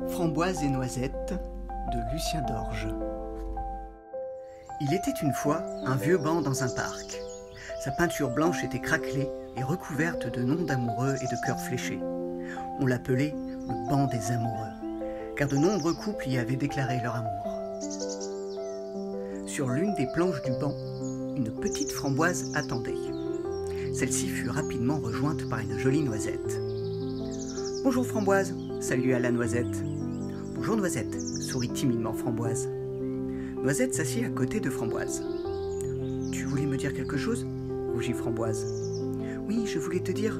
Framboise et Noisette de Lucien Dorge. Il était une fois un vieux banc dans un parc. Sa peinture blanche était craquelée et recouverte de noms d'amoureux et de cœurs fléchés. On l'appelait le banc des amoureux, car de nombreux couples y avaient déclaré leur amour. Sur l'une des planches du banc, une petite framboise attendait. Celle-ci fut rapidement rejointe par une jolie noisette. « Bonjour Framboise !» salua la noisette. « Bonjour Noisette !» sourit timidement Framboise. Noisette s'assit à côté de Framboise. « Tu voulais me dire quelque chose ?» rougit Framboise. « Oui, je voulais te dire. »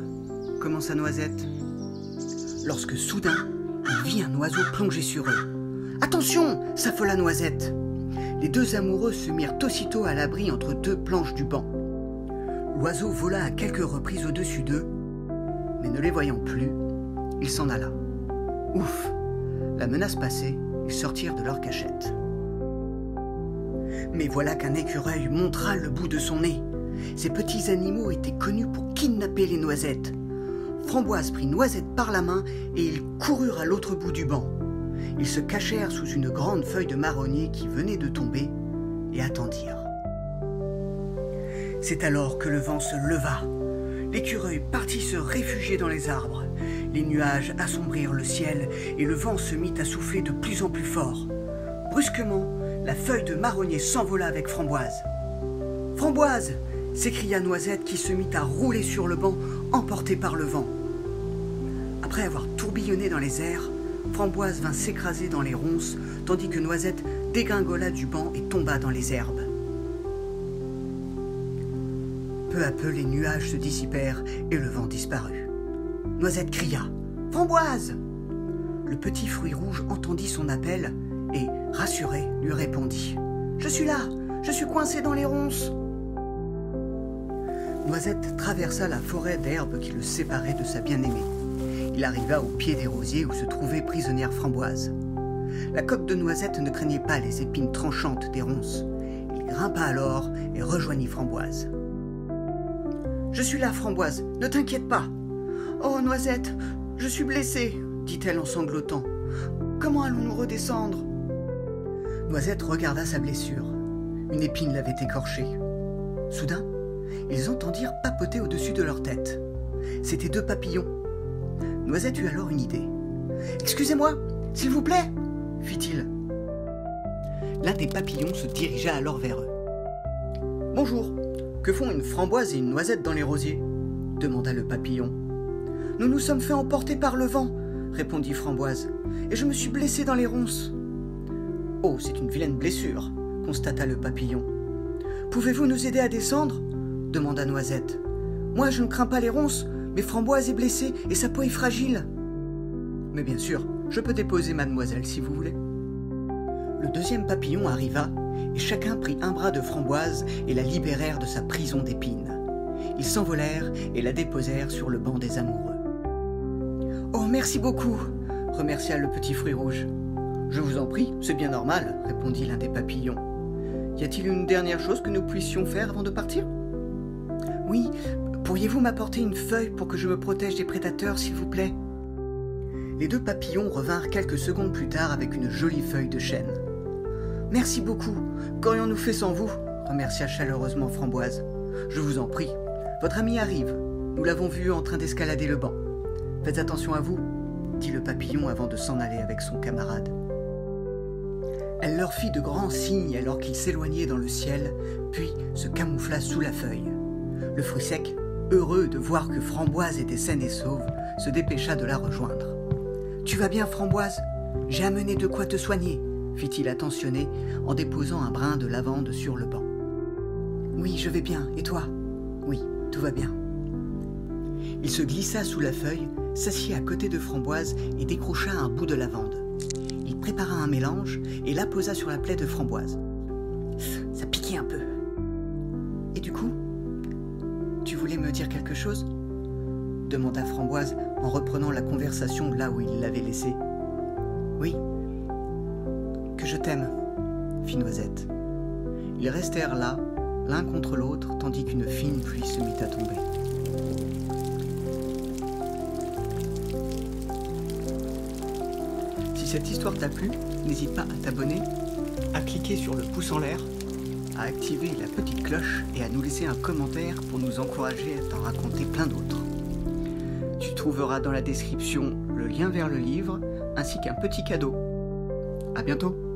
commença Noisette. Lorsque soudain, il vit un oiseau plonger sur eux. « Attention !» s'affola Noisette. Les deux amoureux se mirent aussitôt à l'abri entre deux planches du banc. L'oiseau vola à quelques reprises au-dessus d'eux, mais ne les voyant plus, il s'en alla. Ouf! La menace passée, ils sortirent de leur cachette. Mais voilà qu'un écureuil montra le bout de son nez. Ces petits animaux étaient connus pour kidnapper les noisettes. Framboise prit Noisette par la main et ils coururent à l'autre bout du banc. Ils se cachèrent sous une grande feuille de marronnier qui venait de tomber et attendirent. C'est alors que le vent se leva. L'écureuil partit se réfugier dans les arbres. Les nuages assombrirent le ciel et le vent se mit à souffler de plus en plus fort. Brusquement, la feuille de marronnier s'envola avec Framboise. « Framboise !» s'écria Noisette qui se mit à rouler sur le banc, emportée par le vent. Après avoir tourbillonné dans les airs, Framboise vint s'écraser dans les ronces, tandis que Noisette dégringola du banc et tomba dans les herbes. Peu à peu, les nuages se dissipèrent et le vent disparut. Noisette cria « Framboise !» Le petit fruit rouge entendit son appel et, rassuré, lui répondit « Je suis là, je suis coincé dans les ronces !» Noisette traversa la forêt d'herbes qui le séparait de sa bien-aimée. Il arriva au pied des rosiers où se trouvait prisonnière Framboise. La coque de Noisette ne craignait pas les épines tranchantes des ronces. Il grimpa alors et rejoignit Framboise. « Je suis là, Framboise, ne t'inquiète pas. »« Oh, Noisette, je suis blessée, » dit-elle en sanglotant. « Comment allons-nous redescendre ?» Noisette regarda sa blessure. Une épine l'avait écorchée. Soudain, ils entendirent papoter au-dessus de leur tête. C'étaient deux papillons. Noisette eut alors une idée. « Excusez-moi, s'il vous plaît » fit-il. L'un des papillons se dirigea alors vers eux. « Bonjour, que font une framboise et une noisette dans les rosiers ?» demanda le papillon. « Nous nous sommes fait emporter par le vent, » répondit Framboise, « et je me suis blessée dans les ronces. »« Oh, c'est une vilaine blessure, » constata le papillon. « Pouvez-vous nous aider à descendre ?» demanda Noisette. « Moi, je ne crains pas les ronces, mais Framboise est blessée et sa peau est fragile. »« Mais bien sûr, je peux déposer mademoiselle si vous voulez. » Le deuxième papillon arriva et chacun prit un bras de Framboise et la libérèrent de sa prison d'épines. Ils s'envolèrent et la déposèrent sur le banc des amoureux. « Oh, merci beaucoup !» remercia le petit fruit rouge. « Je vous en prie, c'est bien normal, » répondit l'un des papillons. « Y a-t-il une dernière chose que nous puissions faire avant de partir ?»« Oui, pourriez-vous m'apporter une feuille pour que je me protège des prédateurs, s'il vous plaît ?» Les deux papillons revinrent quelques secondes plus tard avec une jolie feuille de chêne. « Merci beaucoup, qu'aurions-nous fait sans vous ?» remercia chaleureusement Framboise. « Je vous en prie, votre ami arrive, nous l'avons vu en train d'escalader le banc. Faites attention à vous, » dit le papillon avant de s'en aller avec son camarade. Elle leur fit de grands signes alors qu'ils s'éloignaient dans le ciel, puis se camoufla sous la feuille. Le fruit sec, heureux de voir que Framboise était saine et sauve, se dépêcha de la rejoindre. « Tu vas bien, Framboise? J'ai amené de quoi te soigner, » fit-il attentionné en déposant un brin de lavande sur le banc. « Oui, je vais bien, et toi? »« Oui, tout va bien. » Il se glissa sous la feuille, s'assit à côté de Framboise et décrocha un bout de lavande. Il prépara un mélange et l'apposa sur la plaie de Framboise. Ça piquait un peu. « Et du coup, tu voulais me dire quelque chose ?» demanda Framboise en reprenant la conversation là où il l'avait laissée. « Oui, que je t'aime, » fit Noisette. Ils restèrent là, l'un contre l'autre, tandis qu'une fine pluie se mit à tomber. cette histoire t'a plu, n'hésite pas à t'abonner, à cliquer sur le pouce en l'air, à activer la petite cloche et à nous laisser un commentaire pour nous encourager à t'en raconter plein d'autres. Tu trouveras dans la description le lien vers le livre ainsi qu'un petit cadeau. À bientôt!